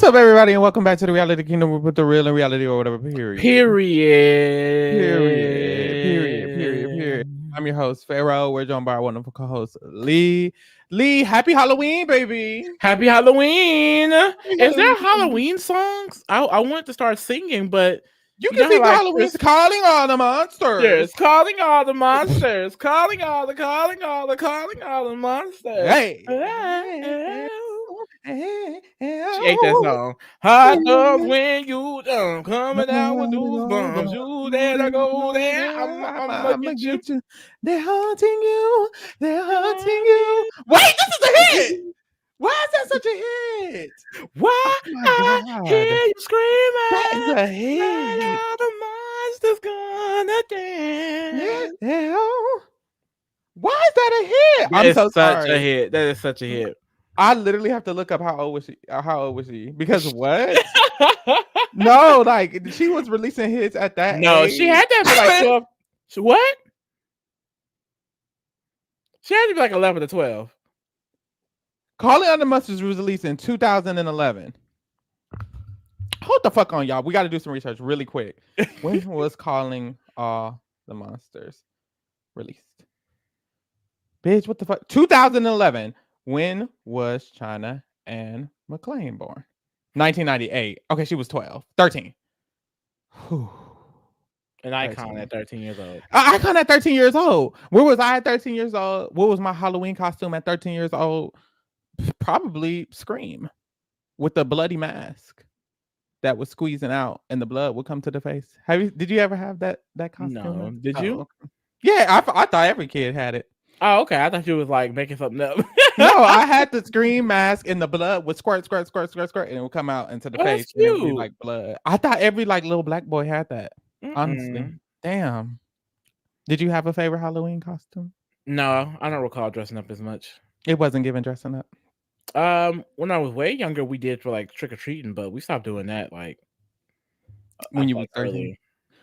What's up, everybody, and welcome back to the Reality Kingdom. We put the real in reality or whatever. Period. Period. I'm your host, Pharaoh. We're joined by our wonderful co-host, Lee. Lee, happy Halloween, baby. Happy Halloween. Is there Halloween songs? I want to start singing, but you can sing Halloween's calling all the monsters. Calling all the monsters. calling all the monsters. Hey. She ate that song. Hot dogs when you done coming out with those bums. You there to go there. I'm gonna get you. They're haunting you. They're haunting you. Wait, this is a hit. Why is that such a hit? Why I hear you screaming? That is a hit. All the monsters gonna dance. Yeah. Why is that a hit? I'm so sorry. A hit. That is such a hit. I literally have to look up how old was she? Because what? No, like she was releasing hits at that age. She had that for like 12. What? She had to be like 11 to 12. Calling on the Monsters was released in 2011. Hold the fuck on, y'all. We got to do some research really quick. When was Calling All the Monsters released? Bitch, what the fuck? 2011. When was China Anne McClain born? 1998. Okay, she was 13. Whew. An icon at 13 years old. An icon at 13 years old. Where was I at 13 years old? What was my Halloween costume at 13 years old? Probably Scream with the bloody mask that was squeezing out and the blood would come to the face. Did you ever have that costume? No. Did you? Okay. Yeah, I thought every kid had it. Oh, okay. I thought you was like making something up. No, I had the Scream mask and the blood would squirt, and it would come out into the face. And it would be like blood. I thought every like little black boy had that. Honestly. Damn. Did you have a favorite Halloween costume? No, I don't recall dressing up as much. It wasn't given dressing up. When I was way younger, we did for like trick or treating, but we stopped doing that like when you were 13.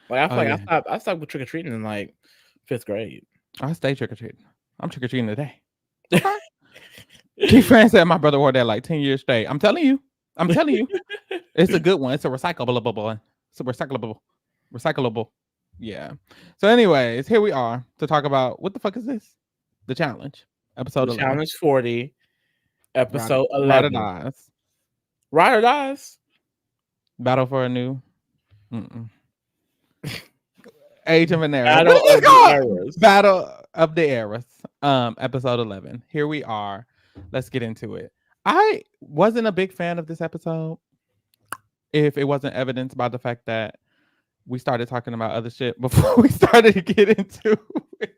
Like I feel like I stopped with trick or treating in like 5th grade. I stay trick or treating. I'm trick or treating today. Keith Friend said my brother wore that like 10 years straight. I'm telling you. It's a good one. It's a recyclable one. It's a recyclable. Yeah. So anyways, here we are to talk about what the fuck is this? The challenge. Episode 11. Challenge 40. Episode 11. Ride or dies. Battle for a new Age of an Era. Battle of the Eras. Episode 11. Here we are. Let's get into it. I wasn't a big fan of this episode, if it wasn't evidenced by the fact that we started talking about other shit before we started to get into it.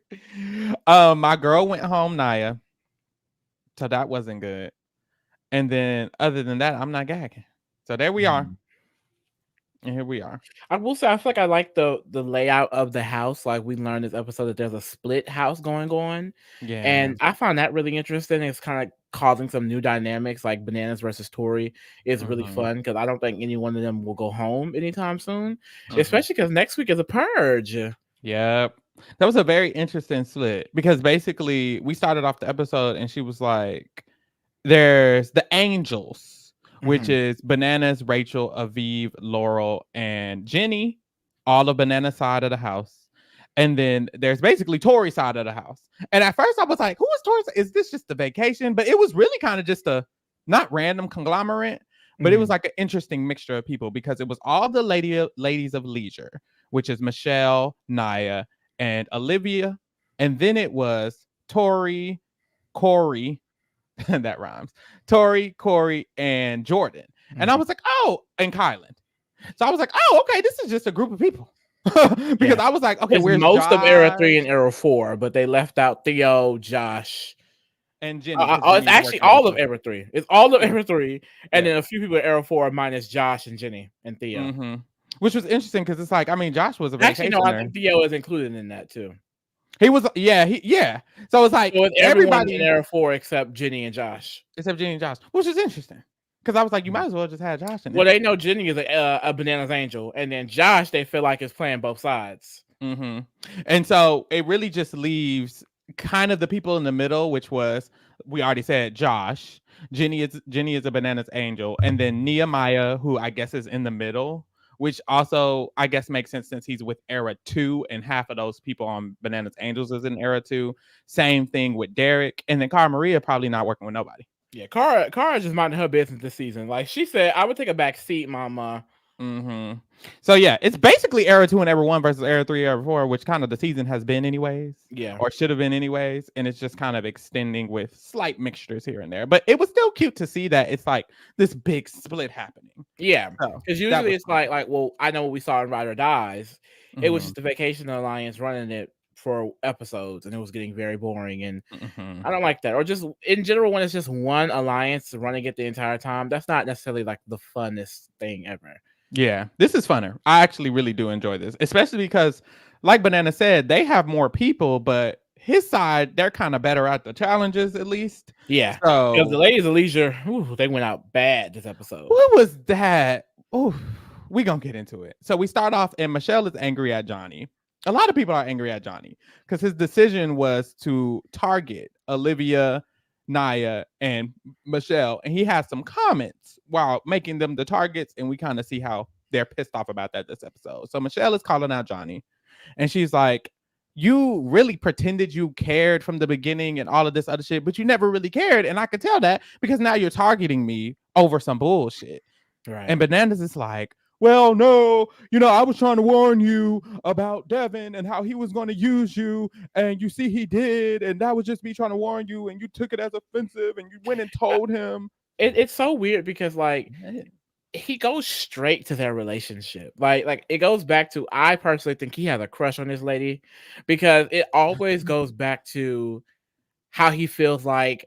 My girl went home, Naya. So that wasn't good. And then other than that, I'm not gagging. So there we are. And here we are. I will say I feel like I like the layout of the house. Like we learned this episode that there's a split house going on. Yeah. And I found that really interesting. It's kind of causing some new dynamics, like Bananas versus Tori is really fun because I don't think any one of them will go home anytime soon. Especially because next week is a purge. Yep. That was a very interesting split because basically we started off the episode and she was like, there's the angels, which is Bananas, Rachel, Aviv, Laurel, and Jenny, all of Banana's side of the house. And then there's basically Tori's side of the house. And at first I was like, who is Tori's? Is this just a vacation? But it was really kind of just a not random conglomerate, but it was like an interesting mixture of people because it was all the ladies of leisure, which is Michelle, Naya, and Olivia. And then it was Tori, Corey, that rhymes. Tori, Corey, and Jordan. And I was like, oh, and Kylan. So I was like, oh, okay, this is just a group of people. Because I was like, okay, it's where's most Josh? Of Era 3 and Era 4, but they left out Theo, Josh, and Jenny. It's actually all of Era 3. It's all of Era 3, and then a few people in Era 4 minus Josh and Jenny and Theo. Which was interesting because it's like, I mean, Josh was a vacationer. Actually, no, I think Theo is included in that too. He was, yeah. So it's like everybody in Era 4 except Jenny and Josh. Which is interesting. Because I was like, you might as well just have Josh in there. Well, they know Jenny is a Bananas Angel, and then Josh, they feel like is playing both sides. And so it really just leaves kind of the people in the middle, which was, we already said, Josh. Jenny is a bananas angel, and then Nehemiah, who I guess is in the middle, which also I guess makes sense since he's with Era 2, and half of those people on Bananas Angels is in Era 2. Same thing with Derek, and then Cara Maria probably not working with nobody. Yeah, Cara just minding her business this season. Like she said, I would take a back seat, mama. So yeah, it's basically Era 2 and Era 1 versus Era 3, Era 4, which kind of the season has been anyways. Yeah. Or should have been anyways. And it's just kind of extending with slight mixtures here and there. But it was still cute to see that it's like this big split happening. Yeah. Because usually it's fun. like, well, I know what we saw in Ride or Dies. It was just the Vacation Alliance running it for episodes, and it was getting very boring. And I don't like that. Or just in general, when it's just one alliance running it the entire time, that's not necessarily like the funnest thing ever. Yeah, this is funner. I actually really do enjoy this, especially because, like Banana said, they have more people, but his side, they're kind of better at the challenges, at least. Yeah. So because the ladies of leisure, they went out bad this episode. What was that? Oh, we gonna get into it. So we start off, and Michelle is angry at Johnny. A lot of people are angry at Johnny because his decision was to target Olivia, Naya, and Michelle, and he has some comments while making them the targets, and we kind of see how they're pissed off about that this episode. So Michelle is calling out Johnny, and she's like, you really pretended you cared from the beginning and all of this other shit, but you never really cared, and I could tell that because now you're targeting me over some bullshit. Right. And Bananas is like, well, no, I was trying to warn you about Devin and how he was going to use you, and you see he did, and that was just me trying to warn you, and you took it as offensive, and you went and told him. It's so weird because like he goes straight to their relationship. Like it goes back to, I personally think he has a crush on this lady because it always goes back to how he feels like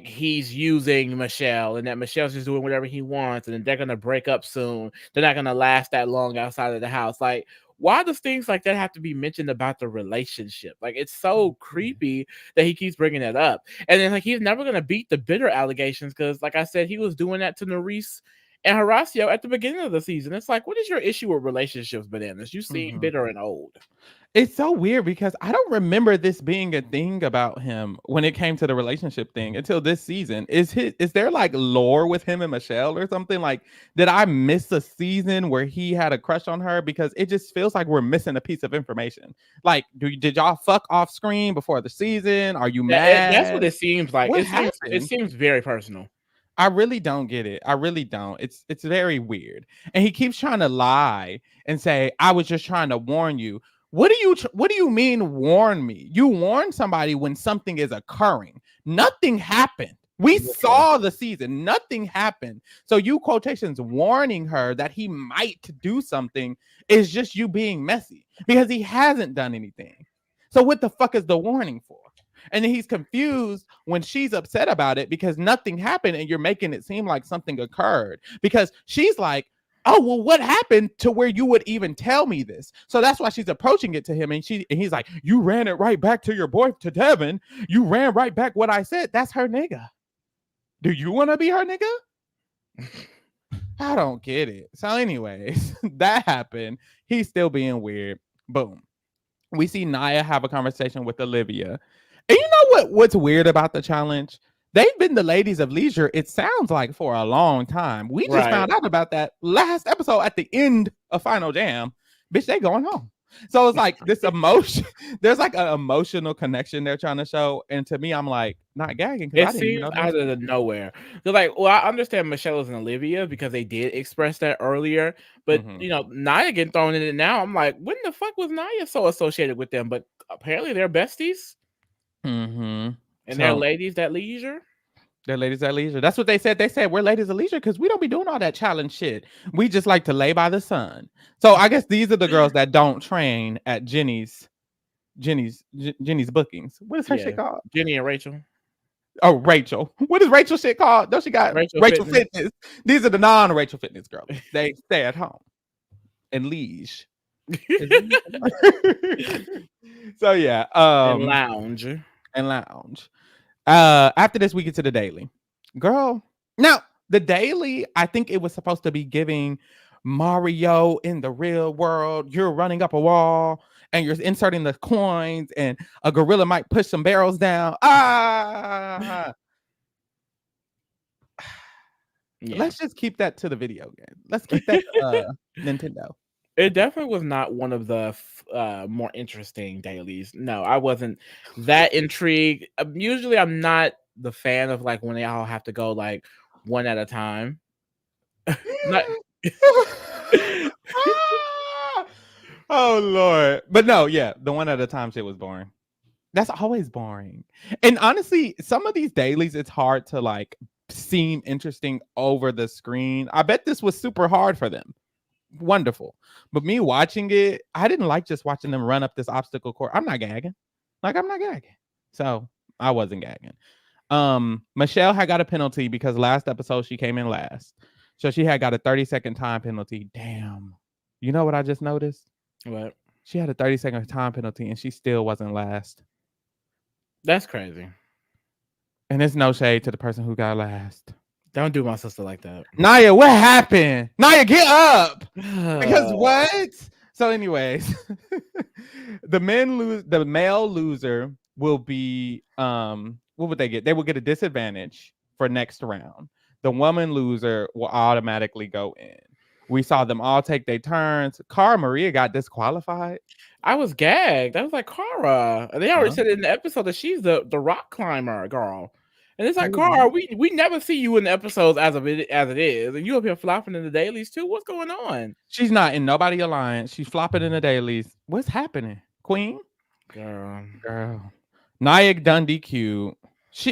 he's using Michelle, and that Michelle's just doing whatever he wants, and they're gonna break up soon. They're not gonna last that long outside of the house. Like, why does things like that have to be mentioned about the relationship? Like, it's so creepy that he keeps bringing that up. And then like he's never gonna beat the bitter allegations because, like I said, he was doing that to Nerys and Horacio at the beginning of the season. It's like, what is your issue with relationships, Bananas? You seem bitter and old. It's so weird because I don't remember this being a thing about him when it came to the relationship thing until this season. Is there like lore with him and Michelle or something? Like, did I miss a season where he had a crush on her? Because it just feels like we're missing a piece of information. Like, did y'all fuck off screen before the season? Are you mad? That's what it seems like. It seems very personal. I really don't get it. I really don't. It's very weird. And he keeps trying to lie and say, I was just trying to warn you. What do you mean warn me? You warn somebody when something is occurring. Nothing happened. We saw the season. Nothing happened. So you quotations warning her that he might do something is just you being messy because he hasn't done anything. So what the fuck is the warning for? And then he's confused when she's upset about it because nothing happened and you're making it seem like something occurred. Because she's like, oh, well, what happened to where you would even tell me this? So that's why she's approaching it to him. And he's like, you ran it right back to your boy, to Devin. You ran right back what I said. That's her nigga. Do you want to be her nigga? I don't get it. So anyways, that happened. He's still being weird. Boom. We see Naya have a conversation with Olivia. And you know what's weird about the challenge? They've been the ladies of leisure, it sounds like, for a long time. We just found out about that last episode at the end of Final Jam. Bitch, they going home. So it's like this emotion. There's like an emotional connection they're trying to show. And to me, I'm like, not gagging. It seems out of nowhere. They're like, well, I understand Michelle and Olivia because they did express that earlier. But, Naya getting thrown in it now. I'm like, when the fuck was Naya so associated with them? But apparently they're besties. And they're ladies at leisure. They're ladies at leisure. That's what they said. They said we're ladies at leisure because we don't be doing all that challenge shit. We just like to lay by the sun. So I guess these are the girls that don't train at Jenny's bookings. What is her shit called? Jenny and Rachel. Oh, Rachel. What is Rachel shit called? Don't she got Rachel Fitness? These are the non-Rachel Fitness girls. They stay at home and liege. So yeah. And lounge. After this, we get to the daily. Girl. Now, the daily, I think it was supposed to be giving Mario in the real world. You're running up a wall and you're inserting the coins, and a gorilla might push some barrels down. Ah, Yeah. let's just keep that to the video game. Let's keep that to Nintendo. It definitely was not one of the more interesting dailies. No, I wasn't that intrigued. Usually, I'm not the fan of like when they all have to go like one at a time. Not Oh Lord. But no, yeah, the one at a time shit was boring. That's always boring. And honestly, some of these dailies, it's hard to like seem interesting over the screen. I bet this was super hard for them. Wonderful. But me watching it, I didn't like just watching them run up this obstacle course. I'm not gagging. Like, I'm not gagging. So I wasn't gagging. Michelle had got a penalty because last episode she came in last. So she had got a 30-second time penalty. Damn. You know what I just noticed? what? She had a 30-second time penalty and she still wasn't last. That's crazy. And it's no shade to the person who got last. Don't do my sister like that. Naya, what happened? Naya, get up. Because what? So, anyways, the male loser will be what would they get? They will get a disadvantage for next round. The woman loser will automatically go in. We saw them all take their turns. Cara Maria got disqualified. I was gagged. I was like, Cara. They already said in the episode that she's the rock climber girl. And it's like, Cara, we never see you in the episodes as it is. And you up here flopping in the dailies too. What's going on? She's not in nobody alliance. She's flopping in the dailies. What's happening? Queen? Girl. Nia done DQ.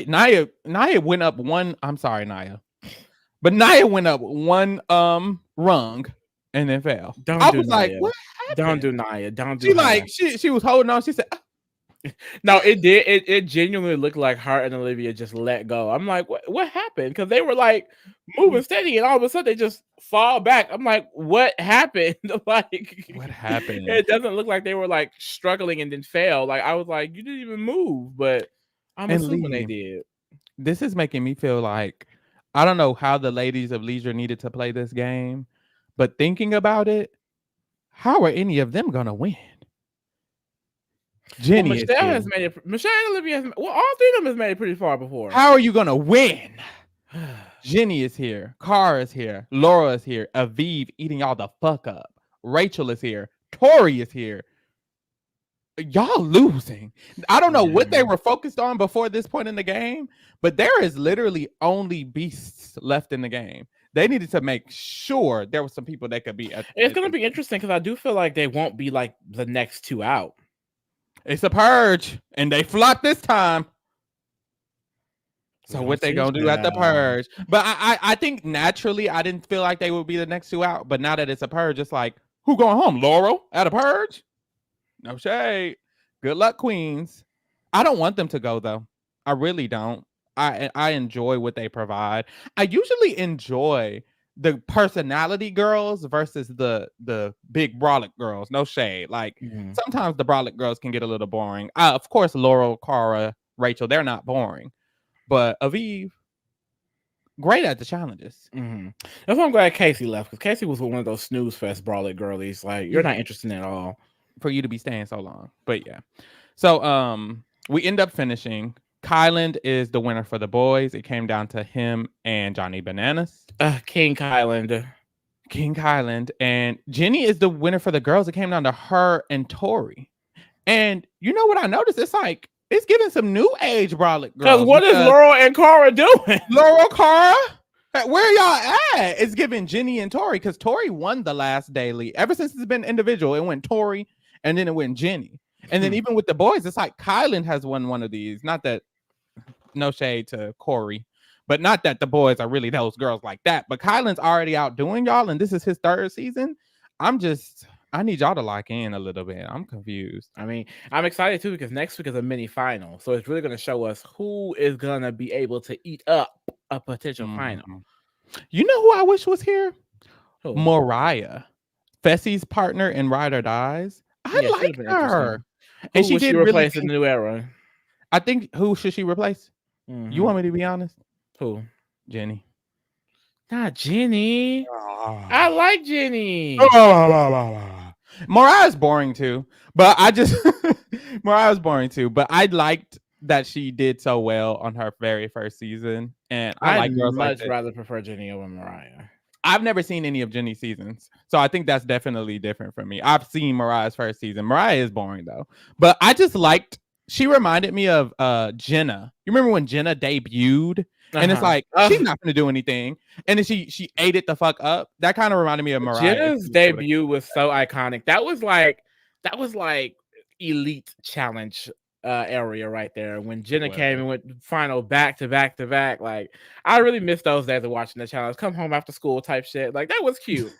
Nia went up one. I'm sorry, Nia. But Nia went up one rung and then fell. I was like, what happened? Don't do Nia. Don't do she like she was holding on. She said, no, it did. It genuinely looked like her and Olivia just let go. I'm like, what happened? Because they were like moving steady, and all of a sudden they just fall back. I'm like, what happened? Like, what happened? It doesn't look like they were like struggling and then fail. Like I was like, you didn't even move, but I'm assuming they did. This is making me feel like I don't know how the ladies of Leisure needed to play this game, but thinking about it, how are any of them gonna win? Jenny, Michelle has made it. Michelle and Olivia has. Well, all three of them has made it pretty far before. How are you gonna win? Jenny is here. Cara is here. Laura is here. Aviv eating y'all the fuck up. Rachel is here. Tori is here. Y'all losing. I don't know what they were focused on before this point in the game, but there is literally only beasts left in the game. They needed to make sure there were some people that could be. It's going to be interesting because I do feel like they won't be like the next two out. It's a purge, and they flopped this time. So what they gonna do at the purge? But I think naturally I didn't feel like they would be the next two out. But now that it's a purge, it's like, who going home? Laurel at a purge? No shade. Good luck, queens. I don't want them to go though. I really don't. I enjoy what they provide. I usually enjoy the personality girls versus the big brolic girls. No shade. Like sometimes the brolic girls can get a little boring. Of course, Laurel, Cara, Rachel, they're not boring. But Aviv, great at the challenges. That's why I'm glad Casey left, because Casey was one of those snooze fest brolic girlies. Like, you're not interested at all. For you to be staying so long. But yeah. So we end up finishing. Kyland is the winner for the boys. It came down to him and Johnny Bananas. King Kyland. And Jenny is the winner for the girls. It came down to her and Tori. And you know what I noticed? It's like, it's giving some new age brolic girls. Because what is Laurel and Cara doing? Laurel, Cara? Where y'all at? It's giving Jenny and Tori, because Tori won the last daily. Ever since it's been individual, it went Tori and then it went Jenny. And then even with the boys, it's like Kyland has won one of these. Not that, no shade to Corey, but not that the boys are really those girls like that. But Kyland's already outdoing y'all, and this is his third season. I need y'all to lock in a little bit. I'm confused. I mean, I'm excited too, because next week is a mini final. So it's really going to show us who is going to be able to eat up a potential final. You know who I wish was here? Who? Mariah, Fessy's partner in Ride or Dies. I like her. And she did replace in the new era. I think, who should she replace? You want me to be honest? Who? Jenny. Not Jenny. I like Jenny. Mariah's boring too, but I just Mariah's boring too, but I liked that she did so well on her very first season, and I I'd like girls like much that. rather prefer Jenny over Mariah. I've never seen any of Jenny's seasons, so I think that's definitely different from me. I've seen Mariah's first season. Mariah is boring though, but I just liked. She reminded me of Jenna. You remember when Jenna debuted, and it's like she's not going to do anything, and then she ate it the fuck up. That kind of reminded me of Mariah. Jenna's debut was so iconic. That was like elite challenge area right there. When Jenna came and went final back to back to back, like I really miss those days of watching the challenge. Come home after school type shit. Like that was cute.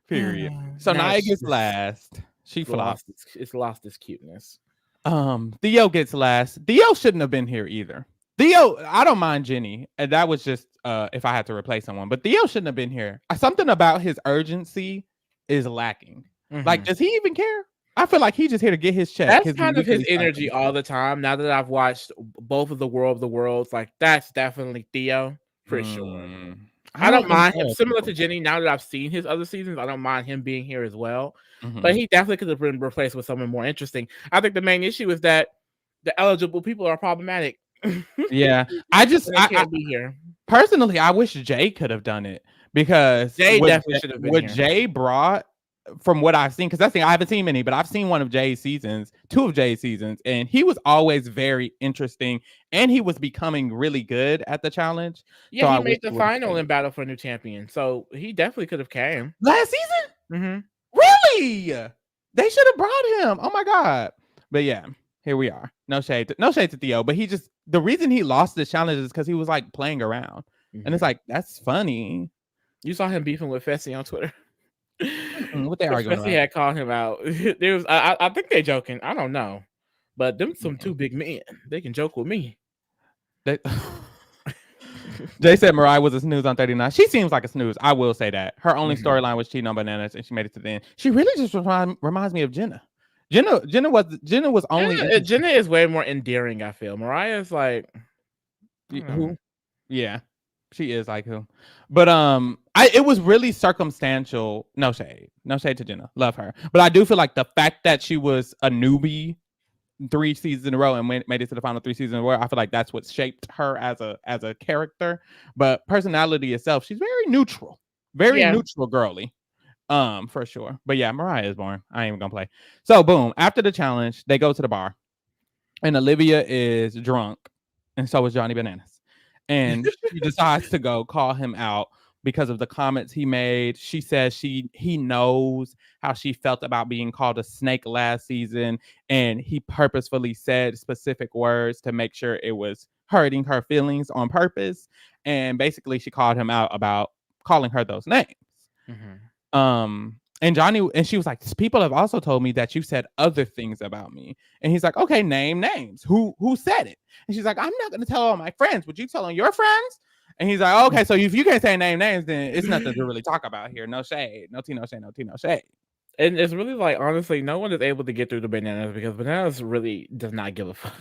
Period. So Nia gets last. She flopped. It's lost its cuteness. Theo gets last. Theo shouldn't have been here either. Theo, I don't mind Jenny. And that was just if I had to replace someone. But Theo shouldn't have been here. Something about his urgency is lacking. Mm-hmm. Like, does he even care? I feel like he's just here to get his check. That's kind of his energy all the time. Now that I've watched both of the War of the Worlds, like that's definitely Theo for sure. I don't mind him. Similar to Jenny, now that I've seen his other seasons, I don't mind him being here as well. Mm-hmm. But he definitely could have been replaced with someone more interesting. I think the main issue is that the eligible people are problematic. Yeah, I can't be here. Personally, I wish Jay could have done it because Jay definitely should have been here. Jay brought, from what I've seen, because that's the thing, I haven't seen many, but I've seen one of Jay's seasons, 2 of Jay's seasons, and he was always very interesting, and he was becoming really good at the challenge. Yeah, so he made the final in Battle for a New Champion, so he definitely could have came last season. Mm-hmm. Really? They should have brought him. Oh my god! But yeah, here we are. No shade to Theo, but the reason he lost the challenge is because he was like playing around, and it's like that's funny. You saw him beefing with Fessy on Twitter. What they arguing about? Fessy had called him out. There was, I think they're joking. I don't know, but them some 2 big men. They can joke with me. Jay said Mariah was a snooze on 39. She seems like a snooze. I will say that. Her only storyline was cheating on Bananas, and she made it to the end. She really just reminds me of Jenna. Jenna was only. Jenna is way more endearing. I feel Mariah is like who? Yeah, she is like who? But it was really circumstantial. No shade to Jenna. Love her, but I do feel like the fact that she was a newbie 3 seasons in a row and made it to the final 3 seasons in a row, I feel like that's what shaped her as a character. But personality itself, she's very neutral, neutral girly, for sure. But yeah, Mariah is boring. I ain't even gonna play. So boom, after the challenge, they go to the bar, and Olivia is drunk, and so is Johnny Bananas, and she decides to go call him out because of the comments he made. She says he knows how she felt about being called a snake last season, and he purposefully said specific words to make sure it was hurting her feelings on purpose. And basically, she called him out about calling her those names. Mm-hmm. And she was like, people have also told me that you said other things about me. And he's like, okay, name names. Who said it? And she's like, I'm not going to tell all my friends. Would you tell on your friends? And he's like, okay, so if you can't say names, then it's nothing to really talk about here. No shade. No tea, no shade, no tea, no shade. And it's really like, honestly, no one is able to get through the Bananas because Bananas really does not give a fuck.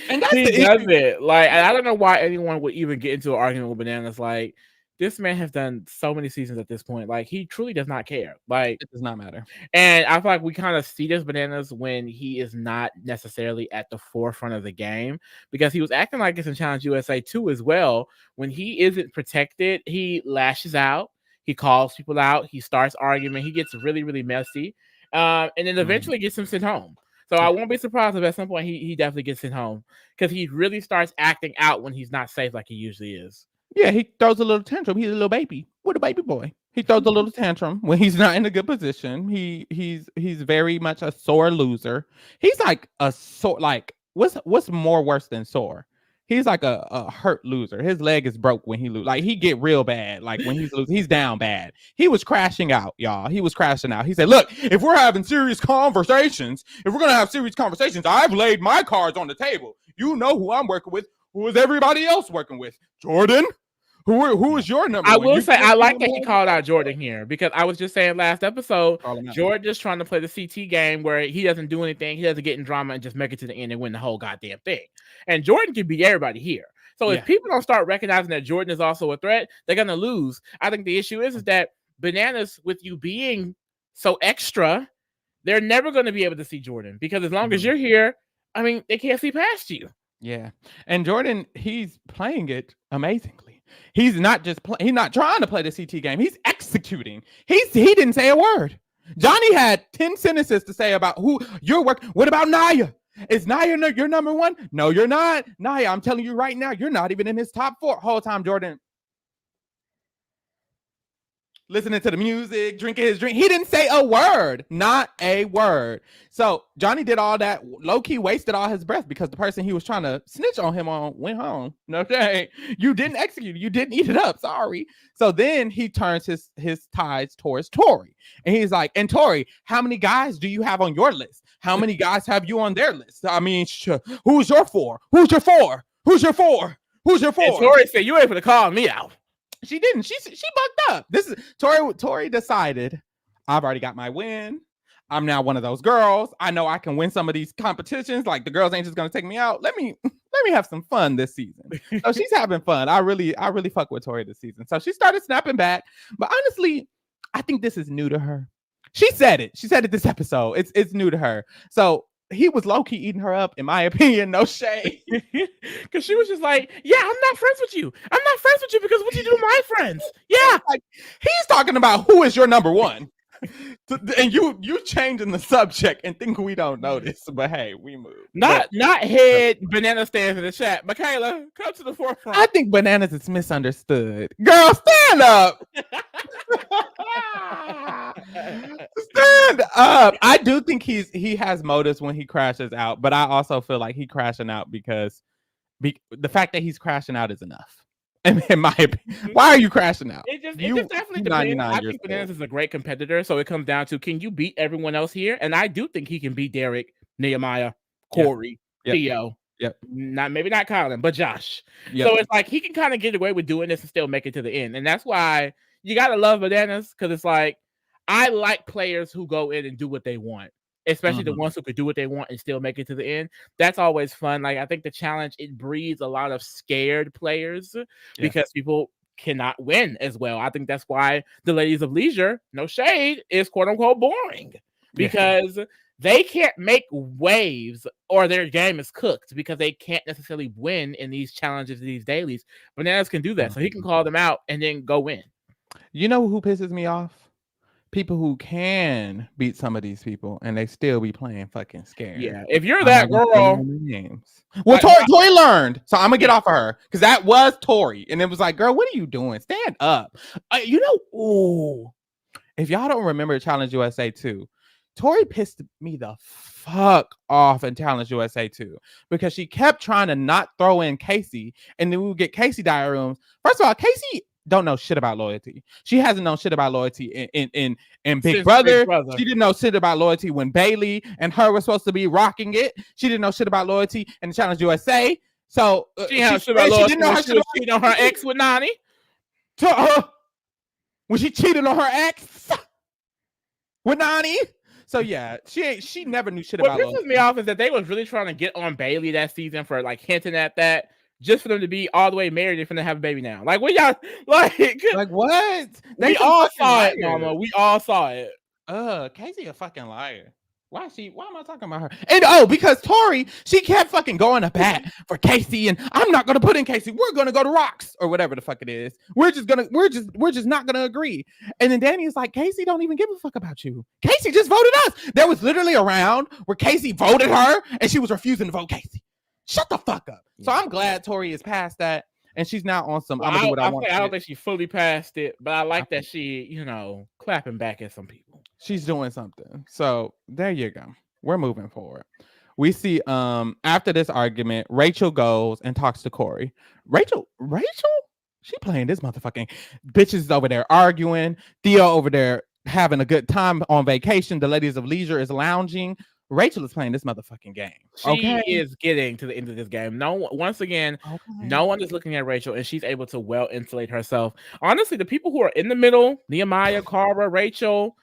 And that's he does it. Like, I don't know why anyone would even get into an argument with Bananas. Like, this man has done so many seasons at this point. Like, he truly does not care. Like, it does not matter. And I feel like we kind of see this Bananas when he is not necessarily at the forefront of the game, because he was acting like this in Challenge USA too as well. When he isn't protected, he lashes out. He calls people out. He starts arguing. He gets really, really messy. And then eventually gets him sent home. So I won't be surprised if at some point he definitely gets sent home, because he really starts acting out when he's not safe like he usually is. Yeah, he throws a little tantrum. He's a little baby. What a baby boy. He throws a little tantrum when he's not in a good position. He's very much a sore loser. He's like a sore, like what's more worse than sore? He's like a hurt loser. His leg is broke when he lose. Like he get real bad. Like when he's losing, he's down bad. He was crashing out, y'all. He was crashing out. He said, look, if we're having serious conversations, I've laid my cards on the table. You know who I'm working with. Who is everybody else working with? Jordan? Who is your number? I will say I like that he called out Jordan here, because I was just saying last episode, Jordan just trying to play the CT game where he doesn't do anything, he doesn't get in drama and just make it to the end and win the whole goddamn thing. And Jordan can beat everybody here. So if people don't start recognizing that Jordan is also a threat, they're gonna lose. I think the issue is that Bananas, with you being so extra, they're never going to be able to see Jordan because as long as you're here, I mean, they can't see past you. Yeah. And Jordan, he's playing it amazingly. He's not just he's not trying to play the CT game. He's executing. He didn't say a word. Johnny had 10 sentences to say about who your work. What about Naya? Is Naya your number one? No, you're not. Naya, I'm telling you right now, you're not even in his top 4. Whole time, Jordan listening to the music, drinking his drink. He didn't say a word, not a word. So Johnny did all that, low-key wasted all his breath because the person he was trying to snitch on him on went home. Okay, you didn't execute, you didn't eat it up, sorry. So then he turns his ties towards Tori. And he's like, and Tori, how many guys do you have on your list? How many guys have you on their list? I mean, who's your 4? Who's your 4? Who's your 4? Who's your 4? And Tori said, you ain't gonna call me out. She didn't. She bucked up. This is Tori decided, I've already got my win. I'm now one of those girls. I know I can win some of these competitions. Like the girls ain't just gonna take me out. Let me have some fun this season. So she's having fun. I really fuck with Tori this season. So she started snapping back. But honestly, I think this is new to her. She said it. She said it this episode. It's new to her. So he was low-key eating her up, in my opinion. No shade. Because she was just like, yeah, I'm not friends with you. I'm not friends with you because what you do to my friends. Yeah. Like, he's talking about who is your number one. And you changing the subject and think we don't notice. But hey, we move. Not head banana stands in the chat. Michaela, come to the forefront. I think bananas is misunderstood. Girl, stand up. Stand up. I do think he has motives when he crashes out, but I also feel like he crashing out because the fact that he's crashing out is enough. In my opinion, why are you crashing out? It just definitely depends. I think Bananas is a great competitor, so it comes down to, can you beat everyone else here? And I do think he can beat Derek, Nehemiah, Corey, Theo. Yep. Maybe not Colin, but Josh. Yep. So it's like he can kind of get away with doing this and still make it to the end. And that's why you gotta love Bananas, because it's like, I like players who go in and do what they want, especially the ones who could do what they want and still make it to the end. That's always fun. Like, I think the challenge, it breeds a lot of scared players because people cannot win as well. I think that's why the Ladies of Leisure, no shade, is quote unquote boring, because they can't make waves or their game is cooked because they can't necessarily win in these challenges, these dailies. Bananas can do that. So he can call them out and then go win. You know who pisses me off? People who can beat some of these people and they still be playing fucking scared. Yeah, if you're that girl. Well, Tori learned, so I'm gonna get off of her because that was Tori, and it was like, girl, what are you doing? Stand up. If y'all don't remember Challenge USA 2, Tori pissed me the fuck off in Challenge USA 2 because she kept trying to not throw in Casey, and then we would get Casey diary rooms. First of all, Casey don't know shit about loyalty. She hasn't known shit about loyalty in Big Brother. She didn't know shit about loyalty when Bailey and her were supposed to be rocking it. She didn't know shit about loyalty in the Challenge USA. So she didn't know how she cheated on her ex with Nani. When she cheated on her ex with Nani. So yeah, she never knew shit about loyalty. What pisses me off is that they was really trying to get on Bailey that season for like hinting at that, just for them to be all the way married and finna have a baby now. Like, what y'all like what? We all saw it, mama. We all saw it. Casey a fucking liar. Why am I talking about her? And because Tori, she kept fucking going to bat for Casey, and I'm not gonna put in Casey. We're gonna go to Rocks or whatever the fuck it is. We're just not gonna agree. And then Danny is like, Casey don't even give a fuck about you. Casey just voted us. There was literally a round where Casey voted her and she was refusing to vote Casey. Shut the fuck up. So I'm glad Tori is past that, and she's now on some. I'm gonna do what I want. I don't think she fully passed it, but I like that she, clapping back at some people. She's doing something. So there you go. We're moving forward. We see after this argument, Rachel goes and talks to Corey. Rachel, she playing this motherfucking bitches over there arguing. Theo over there having a good time on vacation. The Ladies of Leisure is lounging. Rachel is playing this motherfucking game. She is getting to the end of this game. No one is looking at Rachel, and she's able to well insulate herself. Honestly, the people who are in the middle, Nehemiah, Cara, Rachel,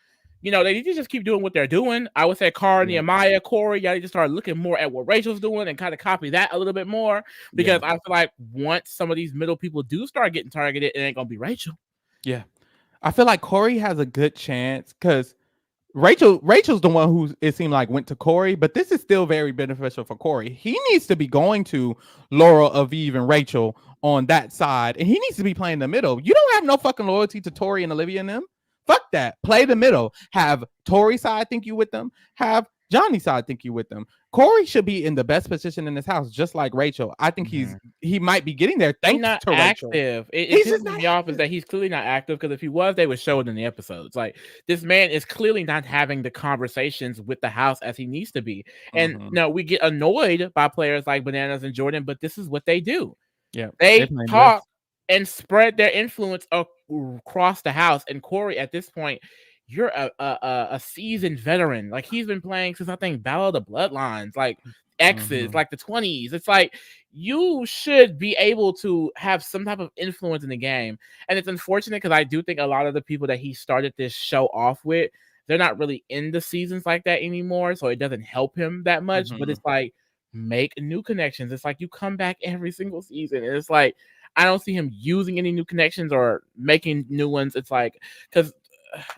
they need to just keep doing what they're doing. I would say Cara, Nehemiah, Corey, y'all need to start looking more at what Rachel's doing and kind of copy that a little bit more, because I feel like once some of these middle people do start getting targeted, it ain't gonna be Rachel. Yeah. I feel like Corey has a good chance because Rachel's the one who it seemed like went to Corey, but this is still very beneficial for Corey. He needs to be going to Laurel, Aviv, and Rachel on that side, and he needs to be playing the middle. You don't have no fucking loyalty to Tori and Olivia and them. Fuck that. Play the middle. Have Tori side think you with them. Have Johnny side think you with them. Corey should be in the best position in this house, just like Rachel. I think he might be getting there thanks not to Rachel. Active. It pisses me off is that he's clearly not active, because if he was, they would show it in the episodes. Like, this man is clearly not having the conversations with the house as he needs to be. And no, we get annoyed by players like Bananas and Jordan, but this is what they do. Yeah, they talk and spread their influence across the house. And Corey, at this point, you're a seasoned veteran. Like, he's been playing since, I think, Battle of the Bloodlines, like X's, like the 20s. It's like, you should be able to have some type of influence in the game. And it's unfortunate because I do think a lot of the people that he started this show off with, they're not really in the seasons like that anymore. So it doesn't help him that much. But it's like, make new connections. It's like, you come back every single season. And it's like, I don't see him using any new connections or making new ones. It's like, because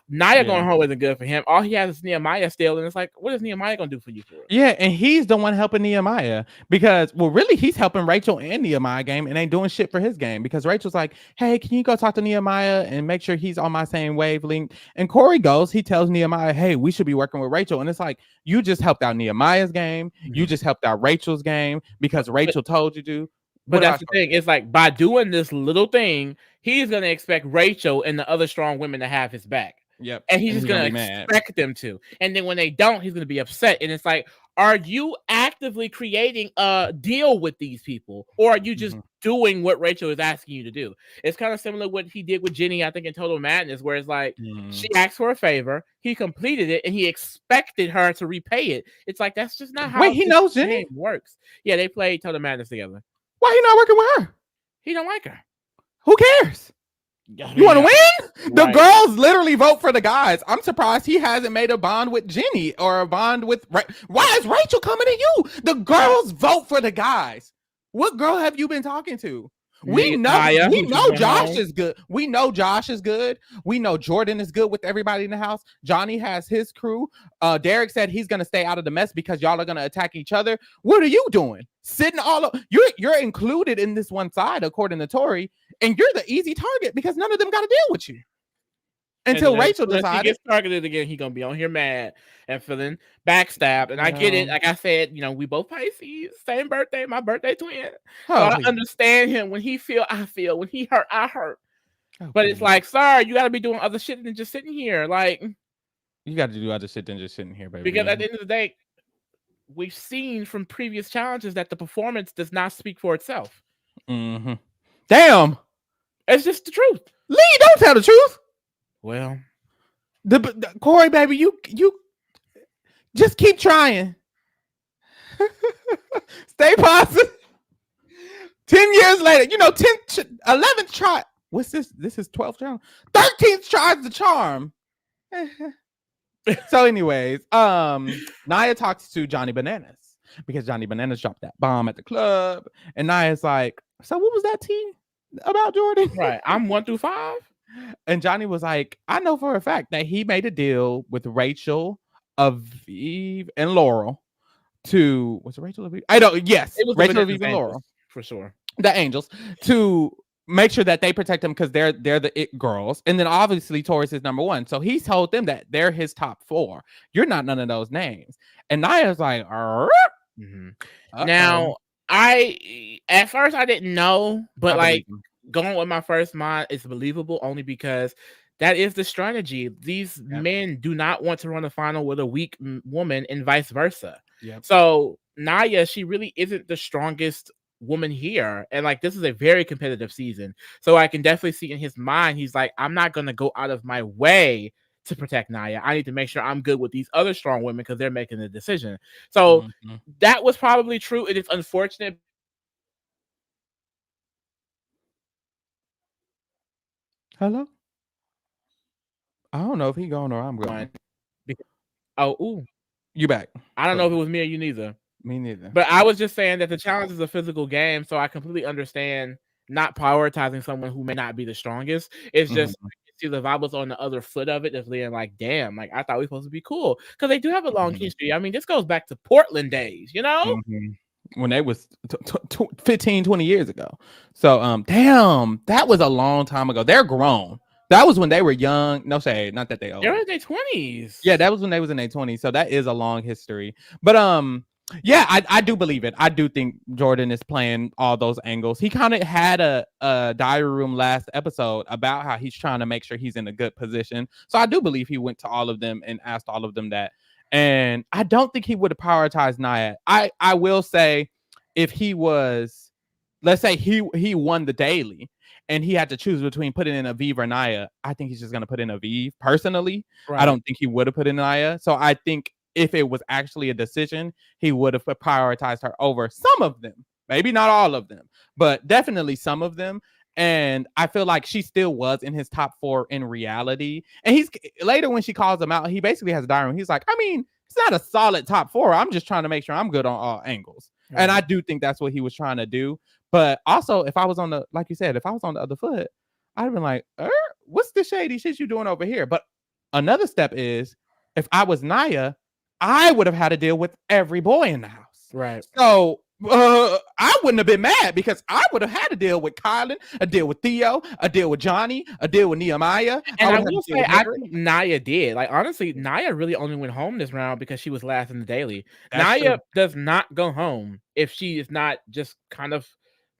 Nia going home isn't good for him. All he has is Nehemiah still, and it's like, what is Nehemiah gonna do for you? Yeah, and he's the one helping Nehemiah because, well, really, he's helping Rachel and Nehemiah game and ain't doing shit for his game because Rachel's like, hey, can you go talk to Nehemiah and make sure he's on my same wavelength? And Corey goes, he tells Nehemiah, hey, we should be working with Rachel. And it's like, you just helped out Nehemiah's game. You just helped out Rachel's game because Rachel told you to. But that's the thing. It's like, by doing this little thing, he's going to expect Rachel and the other strong women to have his back. Yep. And he's just going to expect them to. And then when they don't, he's going to be upset. And it's like, are you actively creating a deal with these people? Or are you just doing what Rachel is asking you to do? It's kind of similar to what he did with Jenny, I think, in Total Madness, where it's like, she asked for a favor, he completed it, and he expected her to repay it. It's like, that's just not how he knows Jenny works. Yeah, they played Total Madness together. Why he not working with her? He don't like her. Who cares? You want to win? The girls literally vote for the guys. I'm surprised he hasn't made a bond with Jenny or a bond with... Why is Rachel coming to you? The girls vote for the guys. What girl have you been talking to? We know Josh is good. We know Josh is good. We know Jordan is good with everybody in the house. Johnny has his crew. Derek said he's gonna stay out of the mess because y'all are gonna attack each other. What are you doing? Sitting all up. You're included in this one side, according to Tori, and you're the easy target because none of them got to deal with you. Until Rachel decides he gets targeted again, he gonna be on here mad and feeling backstabbed. And I get it. Like I said, we both Pisces, same birthday, my birthday twin. So I understand him. When he feel, I feel. When he hurt, I hurt. But it's like, sir, you gotta be doing other shit than just sitting here. Like, you got to do other shit than just sitting here, baby. Because at the end of the day, we've seen from previous challenges that the performance does not speak for itself. Damn, it's just the truth. Lee, don't tell the truth. Well, the Corey, baby, you just keep trying. Stay positive. 10 years later, 11th try. What's this? This is 12th charm. 13th tries the charm. So, anyways, Nia talks to Johnny Bananas because Johnny Bananas dropped that bomb at the club, and Nia's like, "So, what was that tea about, Jordan?" Right, I'm 1 through 5. And Johnny was like, I know for a fact that he made a deal with Rachel, Aviv, and Laurel was it Rachel, Aviv? I don't, yes. Rachel, Aviv, and Laurel. For sure. The angels. To make sure that they protect them because they're the it girls. And then obviously Taurus is number 1. So he told them that they're his top 4. You're not none of those names. And Nia's like, Now, at first I didn't know, but going with my first mind is believable only because that is the strategy. These men do not want to run a final with a weak woman and vice versa. So Nia, she really isn't the strongest woman here. And this is a very competitive season. So I can definitely see in his mind, he's like, I'm not going to go out of my way to protect Nia. I need to make sure I'm good with these other strong women because they're making the decision. So that was probably true. It is unfortunate. Hello? I don't know if he going or I'm going. You back. I don't know if it was me or you neither. Me neither. But I was just saying that the challenge is a physical game, so I completely understand not prioritizing someone who may not be the strongest. It's just see if I was on the other foot of it, just being like, damn, like I thought we were supposed to be cool because they do have a long history. I mean, this goes back to Portland days, you know? When they was 15, 20 years ago. So damn, that was a long time ago. They're grown. That was when they were young. No shade, not that they old. They're in their 20s. Yeah, that was when they was in their 20s. So that is a long history. But yeah, I do believe it. I do think Jordan is playing all those angles. He kind of had a diary room last episode about how he's trying to make sure he's in a good position. So I do believe he went to all of them and asked all of them that. And I don't think he would have prioritized Nia. I will say, if he was, let's say he won the daily and he had to choose between putting in Aviv or Nia, I think he's just going to put in Aviv personally. Right. I don't think he would have put in Nia. So I think if it was actually a decision, he would have prioritized her over some of them. Maybe not all of them, but definitely some of them. And I feel like she still was in his top 4 in reality. And he's later when she calls him out, he basically has a diary room. He's like, I mean, it's not a solid top 4. I'm just trying to make sure I'm good on all angles. Right. And I do think that's what he was trying to do. But also, if I was on the, like you said, if I was on the other foot, I'd have been like, what's the shady shit you doing over here? But another step is, if I was Nia, I would have had to deal with every boy in the house. Right. So I wouldn't have been mad because I would have had to deal with Kylan, a deal with Theo, a deal with Johnny, a deal with Nehemiah. And I will say, I think Nia did. Like, honestly, Nia really only went home this round because she was last in the daily. That's Nia does not go home if she is not just kind of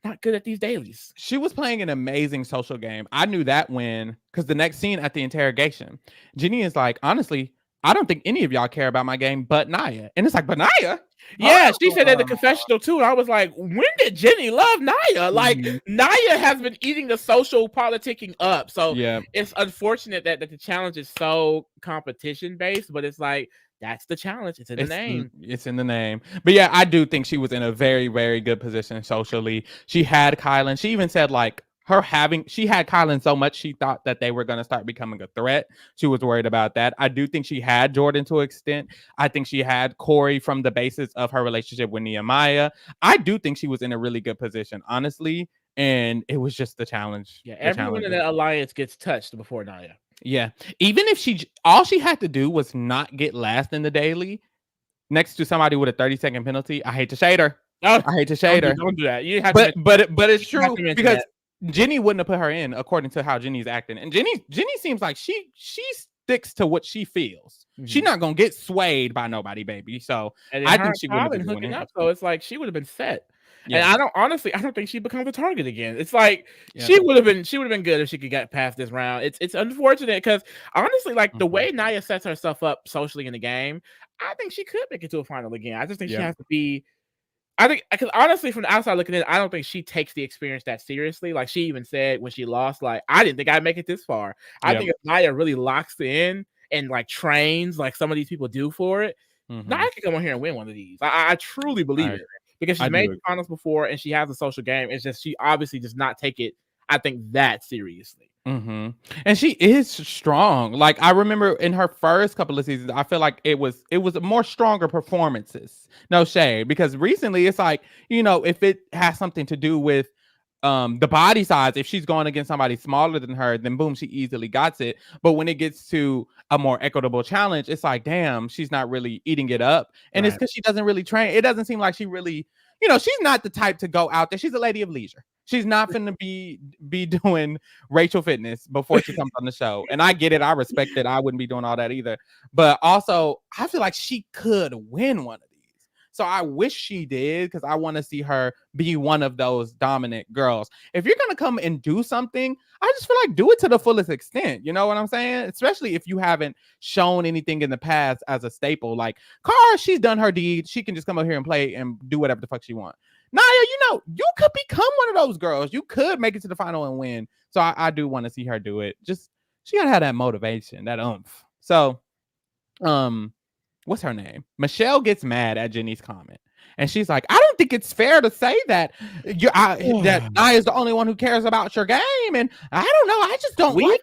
not good at these dailies. She was playing an amazing social game. I knew that when, because the next scene at the interrogation, Jenny is like, honestly, I don't think any of y'all care about my game but Nia. And it's like, but Nia? Yeah, she said at the confessional too. And I was like, when did Jenny love Nia? Like, Nia has been eating the social politicking up. So it's unfortunate that the challenge is so competition based, but it's like, that's the challenge. It's in the name. It's in the name. But yeah, I do think she was in a very, very good position socially. She had Kylan. She even said like, she had Kylan so much she thought that they were going to start becoming a threat. She was worried about that. I do think she had Jordan to an extent. I think she had Corey from the basis of her relationship with Nehemiah. I do think she was in a really good position, honestly. And it was just the challenge. Yeah, everyone in that alliance gets touched before Nia. Yeah. Even if all she had to do was not get last in the daily next to somebody with a 30-second penalty. I hate to shade her. I hate to shade her. Don't do that. You have but it's true because Jenny wouldn't have put her in according to how Jenny's acting. And Jenny seems like she sticks to what she feels. She's not gonna get swayed by nobody, baby. So I think she would have been hooking up. So it's like she would have been set. Yeah. And I don't think she becomes a target again. It's like she would have been good if she could get past this round. It's unfortunate because honestly, like the way Nia sets herself up socially in the game, I think she could make it to a final again. I just think she has to be. I think because honestly, from the outside looking in, I don't think she takes the experience that seriously. Like she even said when she lost, like I didn't think I'd make it this far. I think if Nia really locks in and like trains like some of these people do for it, Nia can come on here and win one of these. I truly believe it because she's made the finals before and she has a social game. It's just she obviously does not take it, I think, that seriously. And she is strong. Like I remember in her first couple of seasons, I feel like it was more stronger performances. No shade, because recently it's like, you know, if it has something to do with the body size, if she's going against somebody smaller than her, then boom, she easily got it. But when it gets to a more equitable challenge, it's like, damn, she's not really eating it up. And it's because she doesn't really train. It doesn't seem like she really, you know, she's not the type to go out there. She's a lady of leisure. She's not going to be doing Rachel Fitness before she comes on the show. And I get it. I respect it. I wouldn't be doing all that either. But also, I feel like she could win one of these. So I wish she did because I want to see her be one of those dominant girls. If you're going to come and do something, I just feel like do it to the fullest extent. You know what I'm saying? Especially if you haven't shown anything in the past as a staple. Like Cara, she's done her deed. She can just come up here and play and do whatever the fuck she wants. Nia, you know, you could become one of those girls. You could make it to the final and win. So I do want to see her do it. Just she gotta have that motivation, that oomph. So, what's her name? Michelle gets mad at Jenny's comment, and she's like, "I don't think it's fair to say that that Nia is the only one who cares about your game." And I don't know. I just don't. We've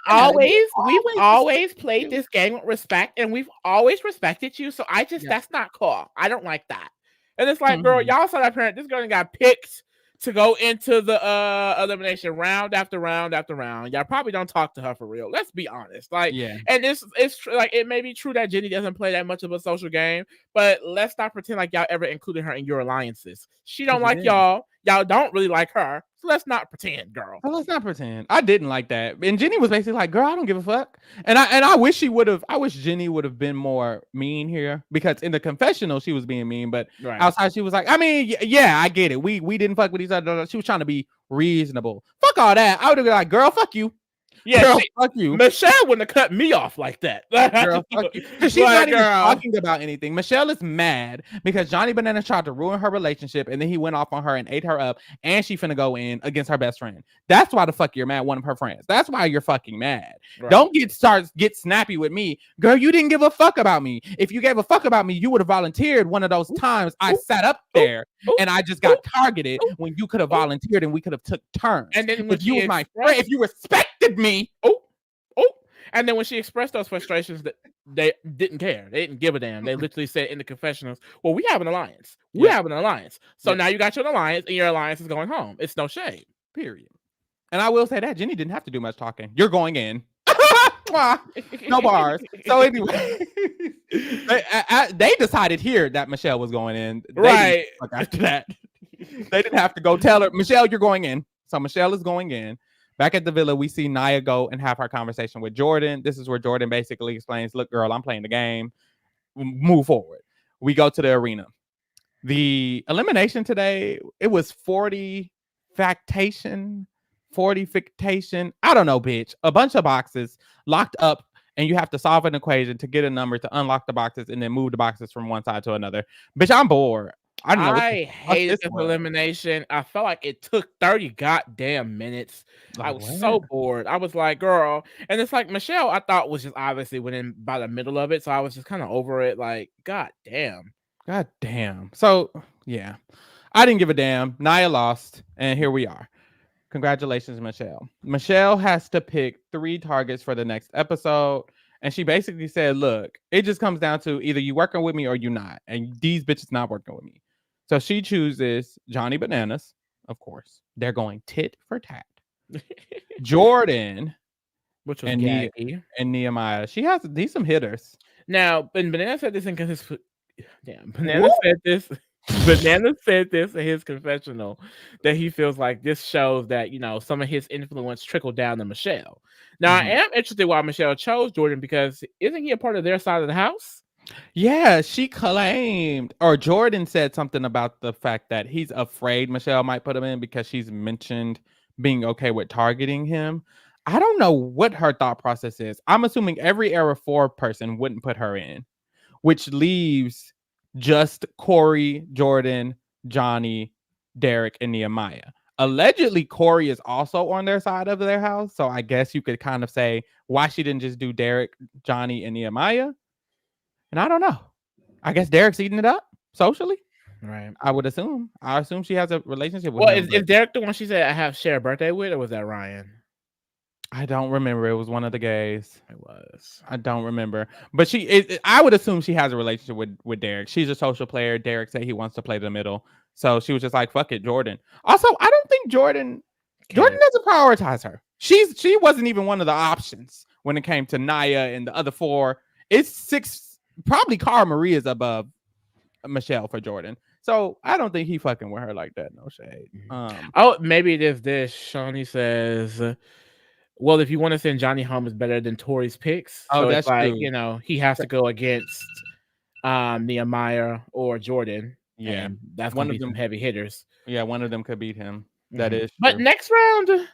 always played this game with respect, and we've always respected you. So that's not cool. I don't like that. And it's like, girl, y'all saw that parent. This girl got picked to go into the elimination round after round after round. Y'all probably don't talk to her for real. Let's be honest. Like, Yeah. and like it may be true that Jenny doesn't play that much of a social game, but let's not pretend like y'all ever included her in your alliances. She don't Because you like didn't. y'all. Y'all don't really like her. So let's not pretend, girl. Well, let's not pretend. I didn't like that. And Jenny was basically like, girl, I don't give a fuck. And I wish she would have, I wish Jenny would have been more mean here, because in the confessional she was being mean, but Right. outside she was like, I mean, yeah, I get it. We didn't fuck with each other. She was trying to be reasonable. Fuck all that. I would have been like, girl, fuck you. Yeah, Girl, fuck you. Michelle wouldn't have cut me off like that. Girl, fuck you. Because she's Like, not even girl. talking about anything. Michelle is mad because Johnny Bananas tried to ruin her relationship, and then he went off on her and ate her up, and she finna go in against her best friend. That's why the fuck you're mad, one of her friends. That's why you're fucking mad. Right. Don't get snappy with me. Girl, you didn't give a fuck about me. If you gave a fuck about me, you would have volunteered one of those times I sat up there and I just got targeted when you could have volunteered and we could have took turns. And then if you was my friend, if you respected me, and then when she expressed those frustrations, that they didn't care. They didn't give a damn. They literally said in the confessionals, well, we have an alliance. We have an alliance. So now you got your alliance, and your alliance is going home. It's no shade. Period. And I will say that Jenny didn't have to do much talking. You're going in. No bars. So anyway, they decided here that Michelle was going in. Right. After that, they didn't have to go tell her, Michelle, you're going in. So Michelle is going in. Back at the villa, we see Nia go and have her conversation with Jordan. This is where Jordan basically explains, look, girl, I'm playing the game. Move forward. We go to the arena. The elimination today, it was 40 factation. I don't know, bitch. A bunch of boxes locked up, and you have to solve an equation to get a number to unlock the boxes and then move the boxes from one side to another. Bitch, I'm bored. I hated this elimination. I felt like it took 30 goddamn minutes. I was so bored. I was like, girl. And it's like Michelle, I thought was just obviously within by the middle of it. So I was just kind of over it. Like, God damn. So, yeah. I didn't give a damn. Nia lost. And here we are. Congratulations, Michelle. Michelle has to pick 3 targets for the next episode. And she basically said, look, it just comes down to either you working with me or you not. And these bitches not working with me. So she chooses Johnny Bananas, of course. They're going tit for tat. Jordan, which was and Nehemiah. She has some hitters. Now, and Banana said this in his Banana said this. Banana said this in his confessional that he feels like this shows that, you know, some of his influence trickled down to Michelle. Now, I am interested why Michelle chose Jordan, because isn't he a part of their side of the house? Yeah, she claimed, or Jordan said something about the fact that he's afraid Michelle might put him in because she's mentioned being okay with targeting him. I don't know what her thought process is. I'm assuming every Era 4 person wouldn't put her in, which leaves just Corey, Jordan, Johnny, Derek, and Nehemiah. Allegedly, Corey is also on their side of their house. So I guess you could kind of say why she didn't just do Derek, Johnny, and Nehemiah. And I don't know. I guess Derek's eating it up socially. Right. I would assume. I assume she has a relationship with him. Is Derek the one she said I have shared birthday with, or was that Ryan? I don't remember. It was one of the gays. It was. I don't remember. But I would assume she has a relationship with Derek. She's a social player. Derek said he wants to play the middle. So she was just like, fuck it, Jordan. Also, I don't think Jordan doesn't prioritize her. She wasn't even one of the options when it came to Nia and the other 4. It's 6. Probably Cara Marie is above Michelle for Jordan. So I don't think he fucking with her like that. No shade. Maybe it is this. Shawnee says, well, if you want to send Johnny home, is better than Tori's picks. Oh, so that's it's like, true. you know, he has to go against Nehemiah or Jordan. Yeah. And that's one of them heavy hitters. Yeah, one of them could beat him. That is true. But next round is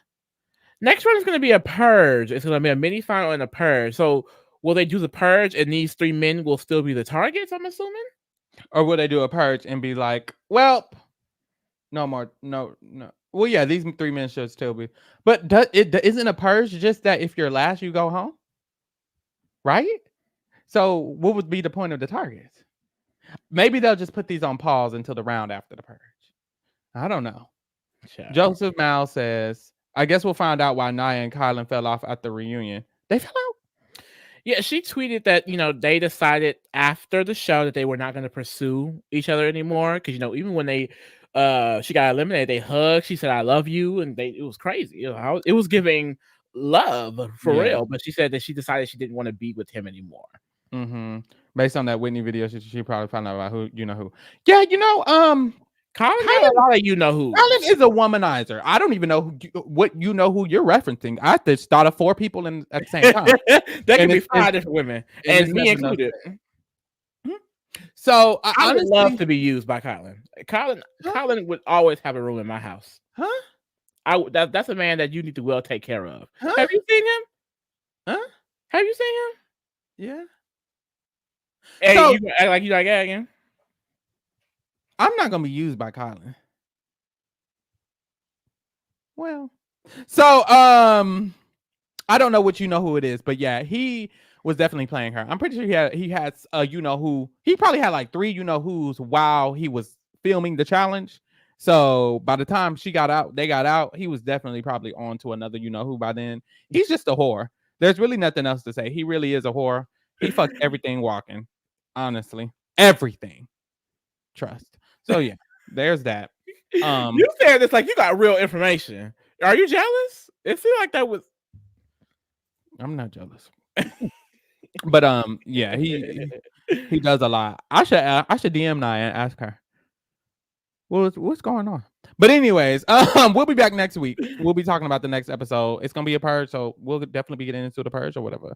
going to be a purge. It's going to be a mini final and a purge. So will they do the purge and these 3 men will still be the targets, I'm assuming? Or will they do a purge and be like, well, no more. No. Well, yeah, these 3 men should still be. But isn't a purge just that if you're last, you go home? Right? So what would be the point of the targets? Maybe they'll just put these on pause until the round after the purge. I don't know. Sure. Joseph Mal says, I guess we'll find out why Nia and Kylan fell off at the reunion. They fell out? Yeah, she tweeted that, you know, they decided after the show that they were not going to pursue each other anymore. Because, you know, even when they she got eliminated. They hugged. She said, "I love you," and it was crazy. It was giving love for Yeah. real. But she said that she decided she didn't want to be with him anymore. Mm-hmm. Based on that Whitney video, she probably found out about who. Yeah, Colin got a lot of you know who. Colin is a womanizer. I don't even know who you're referencing. I just thought of 4 people at the same time. There can be 5 different women, and me included. So I honestly, would love to be used by Colin. Colin would always have a room in my house. Huh? That's a man that you need to well take care of. Huh? Have you seen him? Huh? Have you seen him? Yeah. Hey, So, you act like you like gagging. I'm not gonna be used by Colin. Well, so I don't know what you know who it is, but yeah, he was definitely playing her. I'm pretty sure he has you know who. He probably had like 3 you know who's while he was filming the challenge. So by the time they got out, he was definitely probably on to another you know who by then. He's just a whore. There's really nothing else to say. He really is a whore. He fucks everything walking. Honestly. Everything. Trust. So yeah, there's that. You said this like you got real information. Are you jealous? It seemed like that was. I'm not jealous. But yeah, he does a lot. I should DM Nia and ask her what's going on. But anyways, we'll be back next week. We'll be talking about the next episode. It's gonna be a purge, so we'll definitely be getting into the purge or whatever.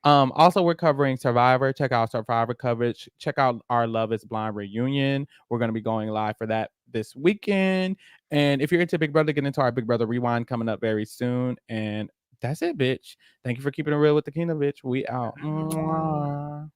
Also, we're covering Survivor. Check out Survivor coverage. Check out our Love Is Blind reunion. We're gonna be going live for that this weekend. And if you're into Big Brother, get into our Big Brother Rewind coming up very soon. And that's it, bitch. Thank you for keeping it real with the kingdom, bitch. We out. Mwah.